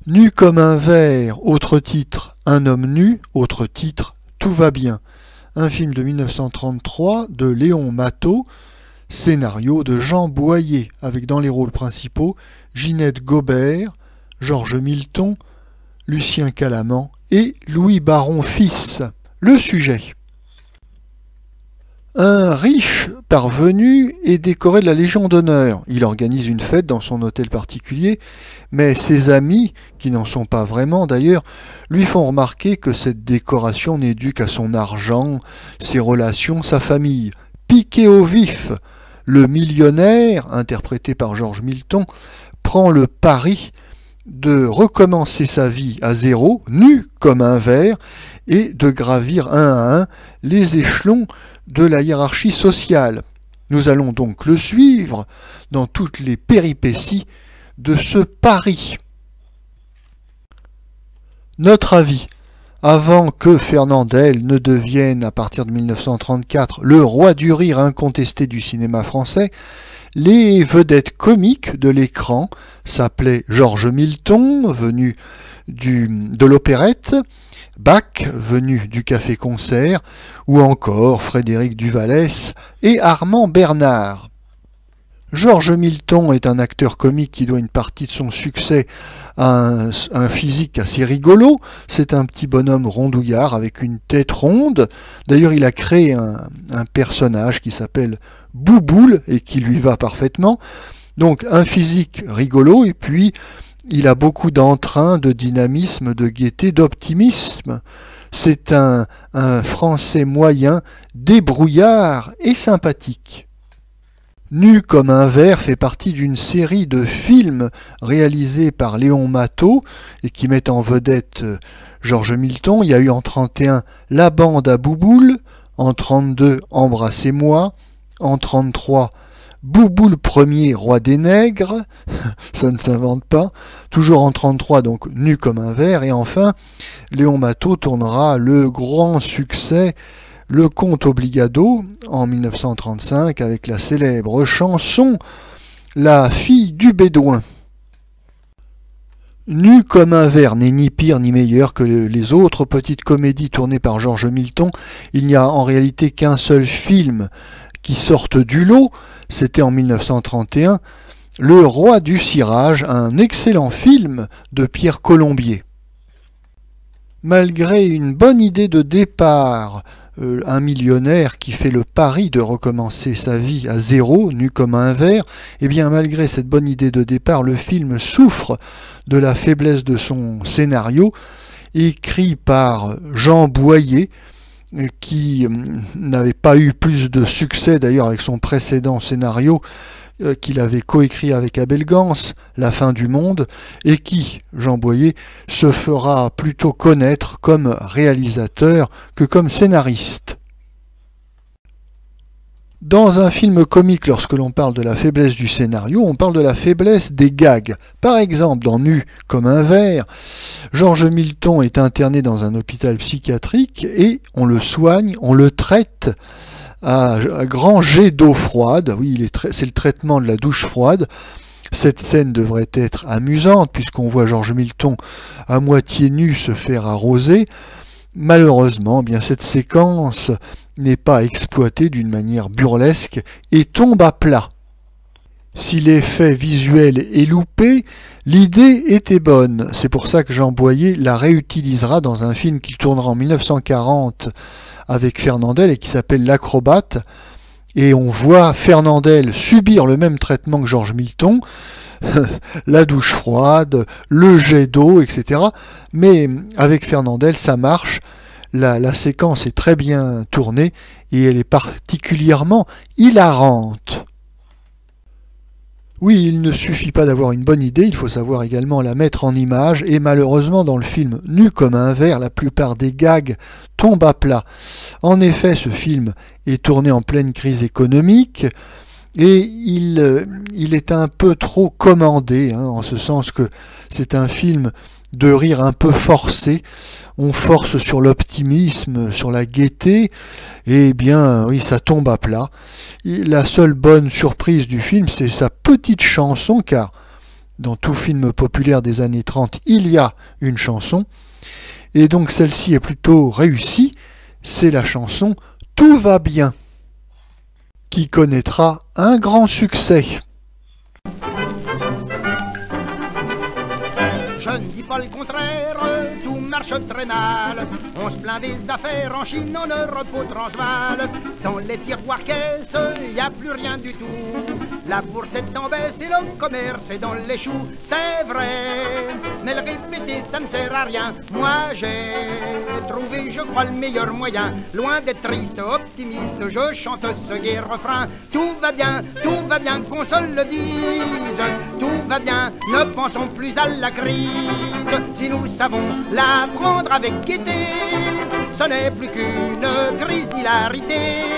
Nu comme un ver, autre titre, Un homme nu, autre titre, Tout va bien. Un film de 1933 de Léon Matteau, scénario de Jean Boyer, avec dans les rôles principaux Ginette Gobert, Georges Milton, Lucien Calaman et Louis Baron fils. Le sujet. Un riche parvenu est décoré de la Légion d'honneur. Il organise une fête dans son hôtel particulier, mais ses amis, qui n'en sont pas vraiment d'ailleurs, lui font remarquer que cette décoration n'est due qu'à son argent, ses relations, sa famille. Piqué au vif, le millionnaire, interprété par Georges Milton, prend le pari de recommencer sa vie à zéro, nu comme un ver, et de gravir un à un les échelons de la hiérarchie sociale. Nous allons donc le suivre dans toutes les péripéties de ce pari. Notre avis. Avant que Fernandel ne devienne, à partir de 1934, le roi du rire incontesté du cinéma français, les vedettes comiques de l'écran s'appelaient Georges Milton, venu de l'opérette, Bach, venu du café-concert, ou encore Frédéric Duvallès et Armand Bernard. Georges Milton est un acteur comique qui doit une partie de son succès à un physique assez rigolo. C'est un petit bonhomme rondouillard avec une tête ronde. D'ailleurs, il a créé un personnage qui s'appelle Bouboule et qui lui va parfaitement. Donc un physique rigolo et puis il a beaucoup d'entrain, de dynamisme, de gaieté, d'optimisme. C'est un Français moyen, débrouillard et sympathique. Nu comme un ver fait partie d'une série de films réalisés par Léon Matteau et qui mettent en vedette Georges Milton. Il y a eu en 1931 La bande à Bouboule, en 1932 Embrassez-moi, en 1933 Bouboule Ier, roi des nègres, ça ne s'invente pas, toujours en 1933 donc Nu comme un ver, et enfin Léon Matteau tournera le grand succès Le Comte Obligado en 1935 avec la célèbre chanson La fille du bédouin. Nu comme un ver n'est ni pire ni meilleur que les autres petites comédies tournées par Georges Milton. Il n'y a en réalité qu'un seul film qui sorte du lot, c'était en 1931, Le Roi du cirage, un excellent film de Pierre Colombier. Malgré une bonne idée de départ, un millionnaire qui fait le pari de recommencer sa vie à zéro, nu comme un ver, et bien malgré cette bonne idée de départ, le film souffre de la faiblesse de son scénario, écrit par Jean Boyer, qui n'avait pas eu plus de succès d'ailleurs avec son précédent scénario qu'il avait coécrit avec Abel Gans, La fin du monde, et qui, Jean Boyer, se fera plutôt connaître comme réalisateur que comme scénariste. Dans un film comique, lorsque l'on parle de la faiblesse du scénario, on parle de la faiblesse des gags. Par exemple, dans Nu comme un ver, Georges Milton est interné dans un hôpital psychiatrique et on le soigne, on le traite à grand jet d'eau froide. Oui, c'est le traitement de la douche froide. Cette scène devrait être amusante puisqu'on voit Georges Milton à moitié nu se faire arroser. Malheureusement, bien cette séquence n'est pas exploitée d'une manière burlesque et tombe à plat. Si l'effet visuel est loupé, l'idée était bonne. C'est pour ça que Jean Boyer la réutilisera dans un film qu'il tournera en 1940 avec Fernandel et qui s'appelle L'Acrobate. Et on voit Fernandel subir le même traitement que Georges Milton, la douche froide, le jet d'eau, etc. Mais avec Fernandel, ça marche. La séquence est très bien tournée et elle est particulièrement hilarante. Oui, il ne suffit pas d'avoir une bonne idée, il faut savoir également la mettre en image, et malheureusement dans le film Nu comme un ver, la plupart des gags tombent à plat. En effet, ce film est tourné en pleine crise économique, et il est un peu trop commandé, en ce sens que c'est un film de rire un peu forcé. On force sur l'optimisme, sur la gaieté, et bien oui, ça tombe à plat. La seule bonne surprise du film, c'est sa petite chanson, car Dans tout film populaire des années 30, il y a une chanson. Et donc celle-ci est plutôt réussie. C'est la chanson « Tout va bien » qui connaîtra un grand succès. Je ne dis pas le contraire, tout marche très mal. On se plaint des affaires en Chine, en Europe, au Transvaal. Dans les tiroirs caisses, y a plus rien du tout. La bourse est en baisse et le commerce est dans les choux. C'est vrai, mais le répéter, ça ne sert à rien. Moi, j'ai trouvé, je crois, le meilleur moyen. Loin d'être triste, optimiste, je chante ce gai refrain. Tout va bien, qu'on se le dise. Tout va bien, ne pensons plus à la crise. Si nous savons la prendre avec gaieté, ce n'est plus qu'une crise d'hilarité.